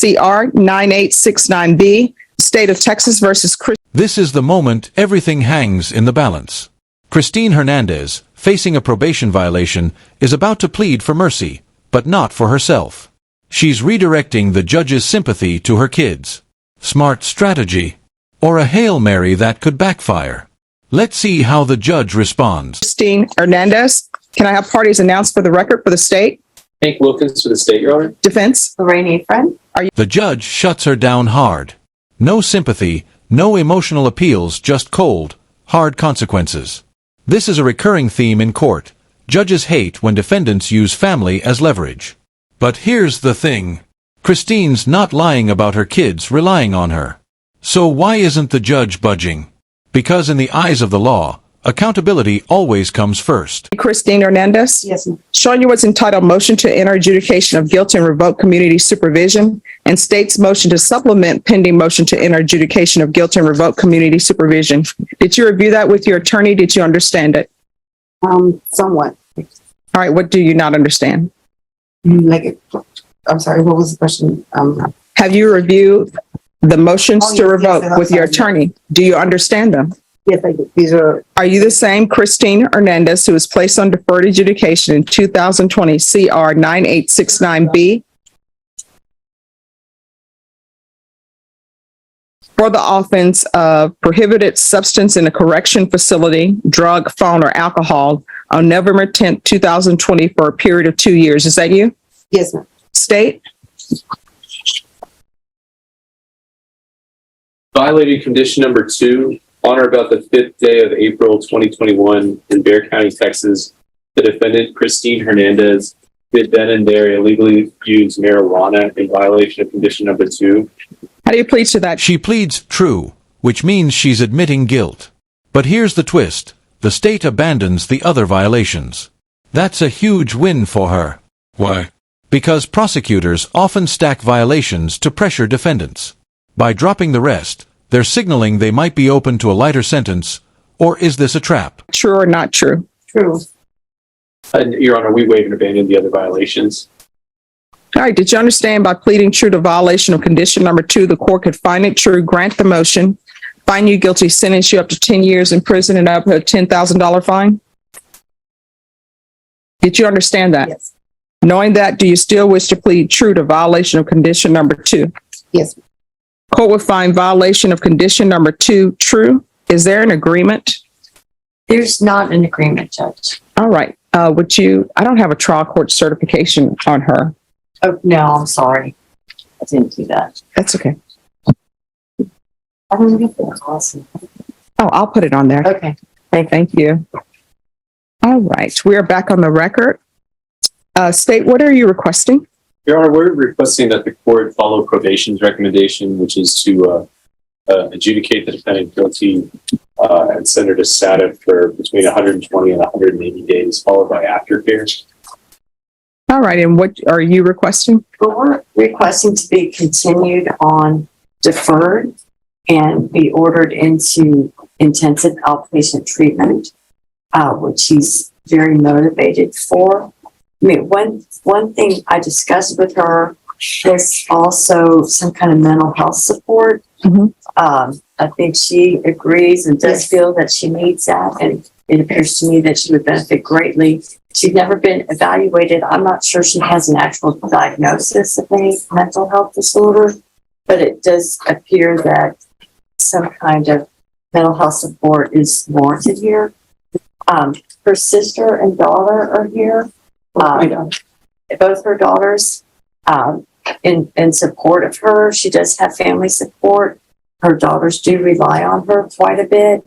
CR 9869B, State of Texas versus This is the moment everything hangs in the balance. Christine Hernandez, facing a probation violation, is about to plead for mercy, but not for herself. She's redirecting the judge's sympathy to her kids. Smart strategy. Or a Hail Mary that could backfire. Let's see how the judge responds. Christine Hernandez, can I have parties announced for the record for the state? Hank Wilkins for the state, Your Honor. Defense? Lorraine Efren. The judge shuts her down hard. No sympathy, no emotional appeals, just cold, hard consequences. This is a recurring theme in court. Judges hate when defendants use family as leverage. But here's the thing. Christine's not lying about her kids relying on her. So why isn't the judge budging? Because in the eyes of the law, accountability always comes first. Christine Hernandez? Yes, ma'am. Showing you what's entitled Motion to Enter Adjudication of Guilt and Revoke Community Supervision, and state's motion to supplement pending motion to enter adjudication of guilt and revoke community supervision. Did you review that with your attorney? Did you understand it? Somewhat. All right, what do you not understand? I'm sorry, what was the question? Have you reviewed the motions to yes, revoke yes, I'm with your sorry. attorney? Do you understand them? Yes, I did. These are. Are you the same Christine Hernandez who was placed on deferred adjudication in 2020 CR 9869B for the offense of prohibited substance in a correction facility, drug, phone, or alcohol on November 10th, 2020 for a period of 2 years? Is that you? Yes, ma'am. State? Violated condition number 2. On or about the 5th day of April 2021 in Bexar County, Texas, the defendant, Christine Hernandez, did then and there illegally use marijuana in violation of condition number 2. How do you plead to that? She pleads true, which means she's admitting guilt. But here's the twist. The state abandons the other violations. That's a huge win for her. Why? Because prosecutors often stack violations to pressure defendants. By dropping the rest, they're signaling they might be open to a lighter sentence. Or is this a trap? True or not true? True. Your Honor, we waive and abandon the other violations. All right. Did you understand by pleading true to violation of condition number 2, the court could find it true, grant the motion, find you guilty, sentence you up to 10 years in prison and up to a $10,000 fine? Did you understand that? Yes. Knowing that, do you still wish to plead true to violation of condition number 2? Yes. Court would find violation of condition number 2 true. Is there an agreement? There's not an agreement, Judge. All right. I don't have a trial court certification on her. Oh, no, I'm sorry. I didn't do that. That's okay. I don't get that. Awesome. Oh, I'll put it on there. Okay. Thank you. All right. We are back on the record. State, what are you requesting? Your Honor, we're requesting that the court follow probation's recommendation, which is to adjudicate the defendant guilty and send her to SATA for between 120 and 180 days, followed by aftercare. All right. And what are you requesting? But we're requesting to be continued on deferred and be ordered into intensive outpatient treatment, which he's very motivated for. I mean, one thing I discussed with her is also some kind of mental health support. Mm-hmm. I think she agrees and does feel that she needs that, and it appears to me that she would benefit greatly. She's never been evaluated. I'm not sure she has an actual diagnosis of any mental health disorder, but it does appear that some kind of mental health support is warranted here. Her sister and daughter are here. Both her daughters in support of her. She does have family support. Her daughters do rely on her quite a bit.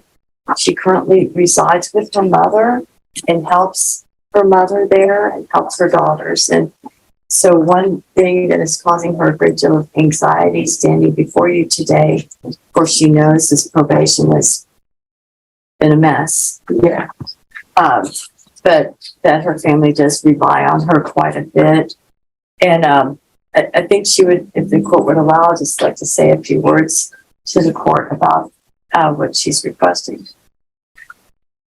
She currently resides with her mother and helps her mother there and helps her daughters. And so one thing that is causing her a great deal of anxiety standing before you today, of course she knows this probation has been a mess. Yeah. But that her family does rely on her quite a bit. And I think she would, if the court would allow, just like to say a few words to the court about what she's requesting.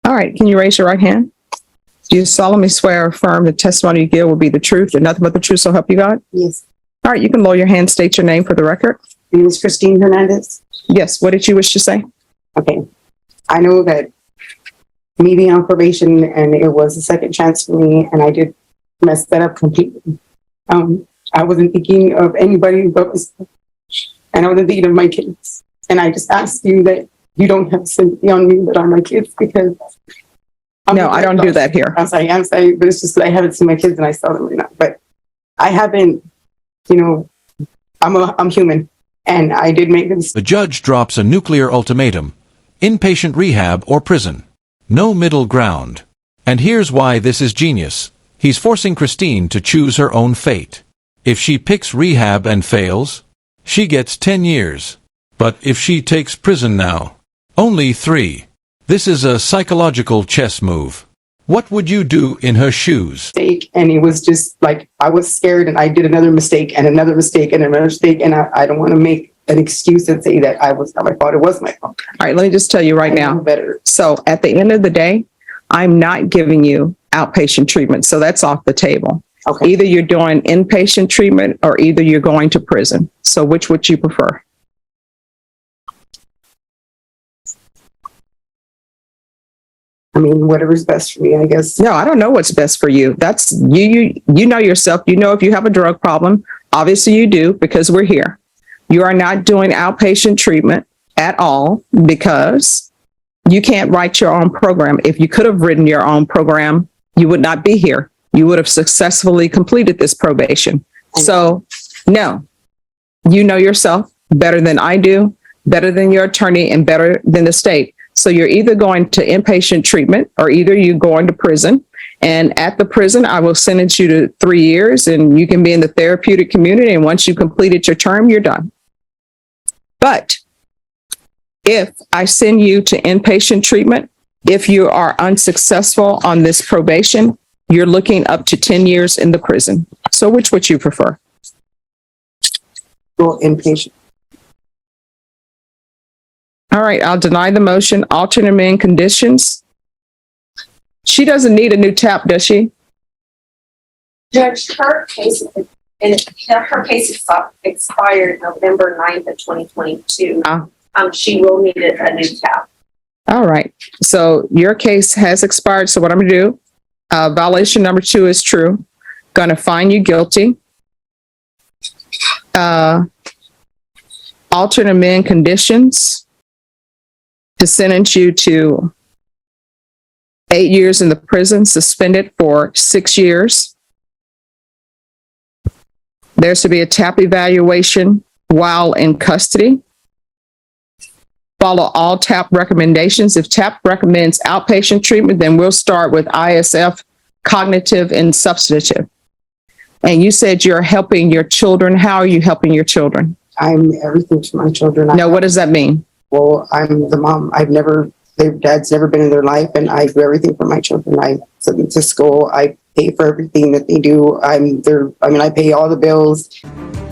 All right. Can you raise your right hand? Do you solemnly swear or affirm the testimony you give will be the truth and nothing but the truth, so help you God? Yes. All right, you can lower your hand, state your name for the record. My name is Christine Hernandez. Yes, what did you wish to say? Okay. I know that me being on probation and it was a second chance for me and I did mess that up completely. I wasn't thinking of anybody but myself, and I wasn't thinking of my kids. And I just ask you that you don't have sympathy on me but on my kids, because No, I don't do that here. I'm sorry, but it's just that I haven't seen my kids and I saw them right now. But I haven't, I'm human, and I did make this. The judge drops a nuclear ultimatum: inpatient rehab or prison. No middle ground. And here's why this is genius. He's forcing Christine to choose her own fate. If she picks rehab and fails, she gets 10 years. But if she takes prison now, only 3. This is a psychological chess move. What would you do in her shoes? Mistake, and it was just like I was scared and I did another mistake and another mistake and another mistake, and I don't want to make an excuse and say that I was not my fault. It was my fault. All right, let me just tell you right I know now. better. So at the end of the day, I'm not giving you outpatient treatment. So that's off the table. Okay. Either you're doing inpatient treatment or either you're going to prison. So which would you prefer? I mean, whatever's best for me, I guess. No, I don't know what's best for you. That's you know yourself. You know if you have a drug problem. Obviously you do, because we're here. You are not doing outpatient treatment at all because you can't write your own program. If you could have written your own program, you would not be here. You would have successfully completed this probation. So no, you know yourself better than I do, better than your attorney, and better than the state. So you're either going to inpatient treatment or either you're going to prison. And at the prison, I will sentence you to 3 years and you can be in the therapeutic community. And once you completed your term, you're done. But if I send you to inpatient treatment, if you are unsuccessful on this probation, you're looking up to 10 years in the prison. So which would you prefer? Go inpatient. All right, I'll deny the motion. Alternate amend conditions. She doesn't need a new tap, does she? Judge, her case expired November 9th of 2022. She will need a new tap. All right. So your case has expired. So what I'm going to do, violation number 2 is true. Going to find you guilty. Alternate amend conditions to sentence you to 8 years in the prison, suspended for 6 years. There's to be a TAP evaluation while in custody. Follow all TAP recommendations. If TAP recommends outpatient treatment, then we'll start with ISF, cognitive and substantive. And you said you're helping your children. How are you helping your children? I'm everything to my children. No, what does that mean? Well, I'm the mom. Their dad's never been in their life, and I do everything for my children. I send them to school. I pay for everything that they do. I pay all the bills.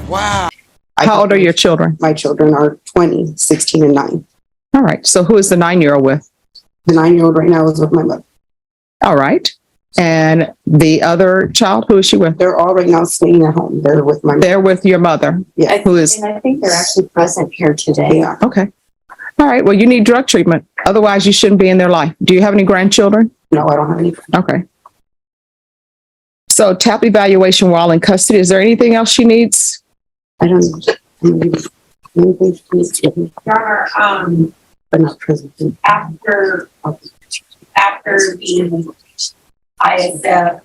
Wow. How old are your children? My children are 20, 16, and 9. All right. So who is the 9-year-old with? The 9-year-old right now is with my mother. All right. And the other child, who is she with? They're all right now staying at home. They're with my mother. They're with your mother. Yeah. Who is? And I think they're actually present here today. They are. Okay. All right. Well, you need drug treatment. Otherwise, you shouldn't be in their life. Do you have any grandchildren? No, I don't have any. Okay. So TAP evaluation while in custody. Is there anything else she needs? I don't know. Anything she needs to do, Your Honor, but not prison. after the ISF,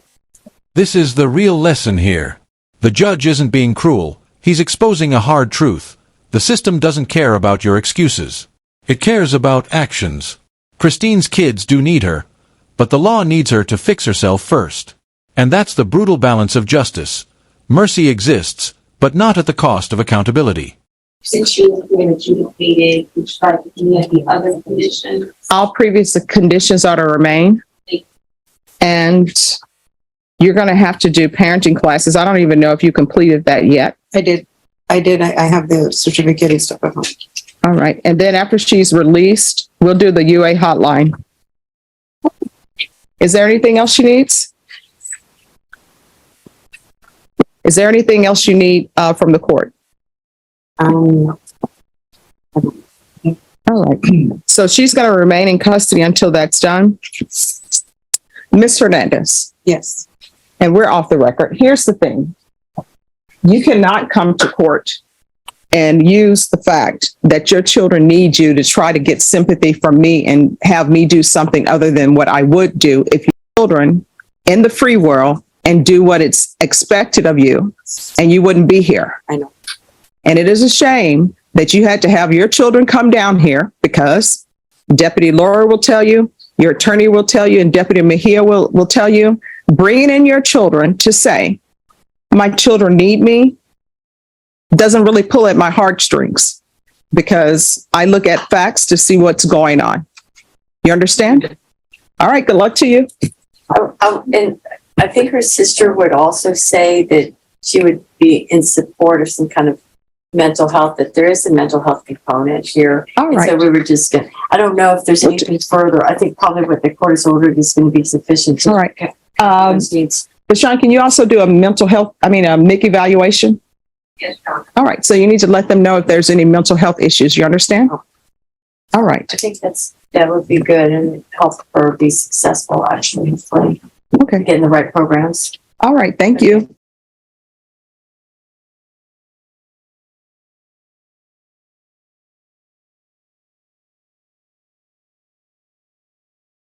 This is the real lesson here. The judge isn't being cruel. He's exposing a hard truth. The system doesn't care about your excuses. It cares about actions. Christine's kids do need her, but the law needs her to fix herself first. And that's the brutal balance of justice. Mercy exists, but not at the cost of accountability. since she was being adjudicated, which like any of the other conditions. All previous conditions are to remain. And you're going to have to do parenting classes. I don't even know if you completed that yet. I did. I have the certificate and stuff at home. All right. And then after she's released, we'll do the UA hotline. Is there anything else she needs? Is there anything else you need from the court? Um, All right. So she's going to remain in custody until that's done. Ms. Hernandez, yes. and we're off the record. Here's the thing. You cannot come to court and use the fact that your children need you to try to get sympathy from me and have me do something other than what I would do if your children in the free world and do what it's expected of you, and you wouldn't be here. I know. And it is a shame that you had to have your children come down here, because Deputy Laura will tell you, your attorney will tell you, and Deputy Mejia will tell you, bringing in your children to say, my children need me, doesn't really pull at my heartstrings, because I look at facts to see what's going on. You understand? All right, good luck to you. And I think her sister would also say that she would be in support of some kind of mental health, that there is a mental health component here. All And so right. we were just gonna, I don't know if there's anything further. I think probably what the court has ordered is going to be sufficient. All right. Needs. Deshaun, can you also do a a MIC evaluation? Yes, John. All right, so you need to let them know if there's any mental health issues. You understand? All right. I think that would be good and help her be successful, actually, hopefully, Okay. get in the right programs. All right. Thank you.